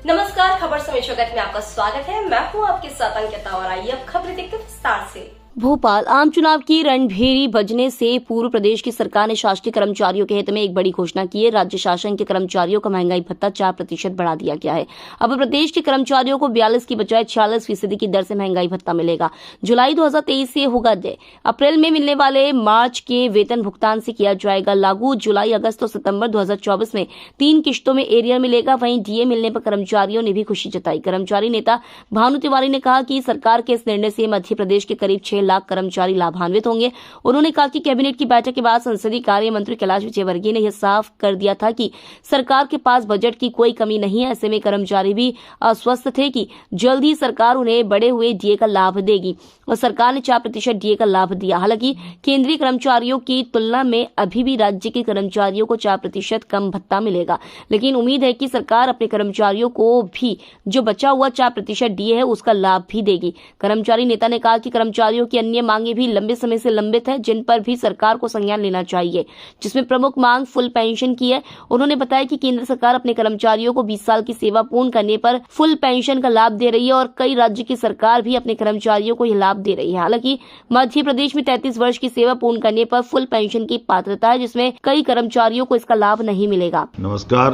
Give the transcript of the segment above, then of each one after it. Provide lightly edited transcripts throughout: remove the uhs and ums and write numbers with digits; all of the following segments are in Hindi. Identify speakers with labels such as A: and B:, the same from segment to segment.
A: नमस्कार, खबर समय जगत में आपका स्वागत है। मैं हूं आपके साथ अंकिता और आइए अब खबरें देखते हैं विस्तार से। भोपाल आम चुनाव की रणभेरी बजने से पूर्व प्रदेश की सरकार ने शासकीय कर्मचारियों के हित में एक बड़ी घोषणा की है। राज्य शासन के कर्मचारियों का महंगाई भत्ता 4% बढ़ा दिया गया है। अब प्रदेश के कर्मचारियों को 42 की बजाय 46% की दर से महंगाई भत्ता मिलेगा। जुलाई 2023 से होगा तय। अप्रैल में मिलने वाले मार्च के वेतन भुगतान से किया जाएगा लागू। जुलाई, अगस्त और सितंबर 2024 में 3 किश्तों में एरियर मिलेगा। वहीं डीए मिलने पर कर्मचारियों ने भी खुशी जताई। कर्मचारी नेता भानु तिवारी ने कहा कि सरकार के इस निर्णय से मध्य प्रदेश के करीब 6 लाख कर्मचारी लाभान्वित होंगे। उन्होंने कहा कि कैबिनेट की बैठक के बाद संसदीय कार्य मंत्री कैलाश विजयवर्गीय ने यह साफ कर दिया था कि सरकार के पास बजट की कोई कमी नहीं है। ऐसे में कर्मचारी भी आश्वस्त थे कि जल्द ही सरकार उन्हें बढ़े हुए डीए का लाभ देगी और सरकार ने 4% डीए का लाभ दिया। हालांकि केंद्रीय कर्मचारियों की तुलना में अभी भी राज्य के कर्मचारियों को 4% कम भत्ता मिलेगा, लेकिन उम्मीद है कि सरकार अपने कर्मचारियों को भी जो बचा हुआ 4% डीए है उसका लाभ भी देगी। कर्मचारी नेता ने कहा कि कर्मचारियों की अन्य मांगे भी लंबे समय से लंबित है, जिन पर भी सरकार को संज्ञान लेना चाहिए, जिसमें प्रमुख मांग फुल पेंशन की है। उन्होंने बताया कि केंद्र सरकार अपने कर्मचारियों को 20 साल की सेवा पूर्ण करने पर फुल पेंशन का लाभ दे रही है और कई राज्य की सरकार भी अपने कर्मचारियों को यह लाभ दे रही है। हालांकि मध्य प्रदेश में 33 वर्ष की सेवा पूर्ण करने पर फुल पेंशन की पात्रता है, जिसमें कई कर्मचारियों को इसका लाभ नहीं मिलेगा।
B: नमस्कार।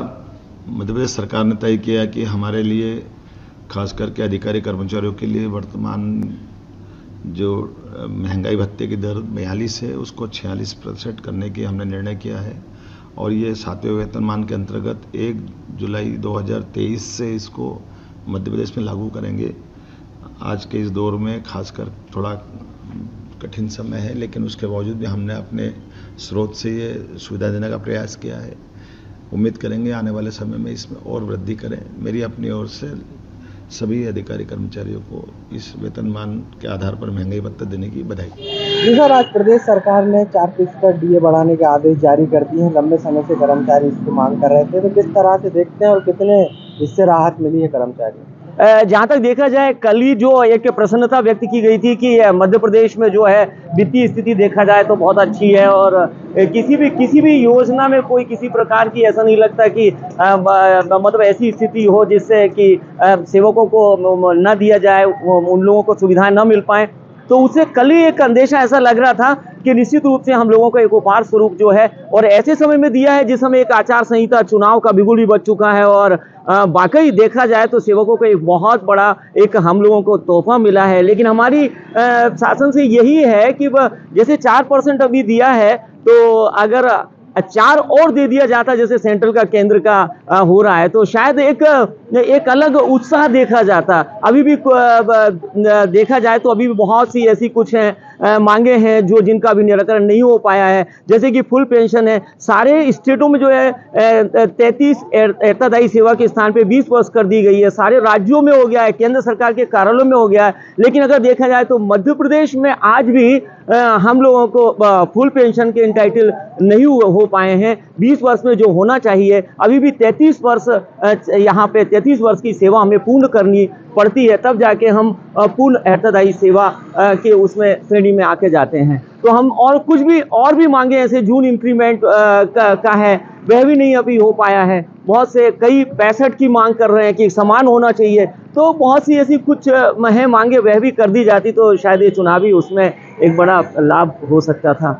B: मध्य प्रदेश सरकार ने तय किया कि हमारे लिए खास करके अधिकारी कर्मचारियों के लिए वर्तमान जो महंगाई भत्ते की दर 42 है उसको 46% करने की हमने निर्णय किया है और ये 7वें वेतनमान के अंतर्गत 1 जुलाई 2023 से इसको मध्य प्रदेश में लागू करेंगे। आज के इस दौर में खासकर थोड़ा कठिन समय है, लेकिन उसके बावजूद भी हमने अपने स्रोत से ये सुविधा देने का प्रयास किया है। उम्मीद करेंगे आने वाले समय में इसमें और वृद्धि करें। मेरी अपनी ओर से सभी अधिकारी कर्मचारियों को इस वेतनमान के आधार पर महंगाई भत्ता देने की बधाई।
C: जी सर, आज प्रदेश सरकार ने 4% डीए बढ़ाने के आदेश जारी कर दिए हैं। लंबे समय से कर्मचारी इसकी मांग कर रहे थे, तो किस तरह से देखते हैं और कितने इससे राहत मिली है कर्मचारी?
D: जहाँ तक देखा जाए, कल ही जो एक प्रसन्नता व्यक्त की गई थी कि मध्य प्रदेश में जो है वित्तीय स्थिति देखा जाए तो बहुत अच्छी है और किसी भी योजना में कोई किसी प्रकार की ऐसा नहीं लगता कि मतलब ऐसी स्थिति हो जिससे कि सेवकों को न दिया जाए, उन लोगों को सुविधाएं न मिल पाए। तो उससे कल ही एक अंदेशा ऐसा लग रहा था कि निश्चित रूप से हम लोगों का एक उपहार स्वरूप जो है और ऐसे समय में दिया है जिस समय एक आचार संहिता चुनाव का बिगुल भी बच चुका है और वाकई देखा जाए तो सेवकों को एक बहुत बड़ा एक हम लोगों को तोहफा मिला है। लेकिन हमारी शासन से यही है कि जैसे 4% अभी दिया है, तो अगर 4 और दे दिया जाता जैसे सेंट्रल का केंद्र का हो रहा है तो शायद एक अलग उत्साह देखा जाता। अभी भी देखा जाए तो अभी भी बहुत सी ऐसी कुछ मांगे हैं जो जिनका भी निराकरण नहीं हो पाया है, जैसे कि फुल पेंशन है। सारे स्टेटों में जो है 33 एतदायी सेवा के स्थान पे 20 वर्ष कर दी गई है। सारे राज्यों में हो गया है, केंद्र सरकार के कार्यालयों में हो गया है। लेकिन अगर देखा जाए तो मध्य प्रदेश में आज भी हम लोगों को फुल पेंशन के इंटाइटल नहीं हो पाए हैं। 20 वर्ष में जो होना चाहिए, अभी भी 33 वर्ष यहाँ पे 33 वर्ष की सेवा हमें पूर्ण करनी पड़ती है, तब जाके हम पूर्ण एतदायी सेवा के उसमें श्रेणी में आके जाते हैं। तो हम और भी मांगे ऐसे जून इंक्रीमेंट का है, वह भी नहीं अभी हो पाया है। बहुत से कई 65 की मांग कर रहे हैं कि समान होना चाहिए। तो बहुत सी ऐसी कुछ मांगे वह भी कर दी जाती तो शायद ये चुनावी उसमें एक बड़ा लाभ हो सकता था।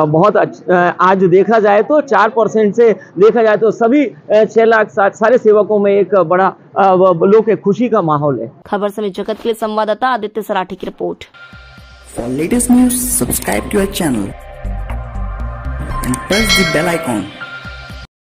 D: बहुत आज देखा जाए तो 4% से देखा जाए तो सभी 6 लाख सारे सेवकों में एक बड़ा लोग के खुशी का माहौल है।
A: खबर समय जगत के लिए संवाददाता आदित्य सराठी की report.
E: For latest news, subscribe to our channel and press the bell icon.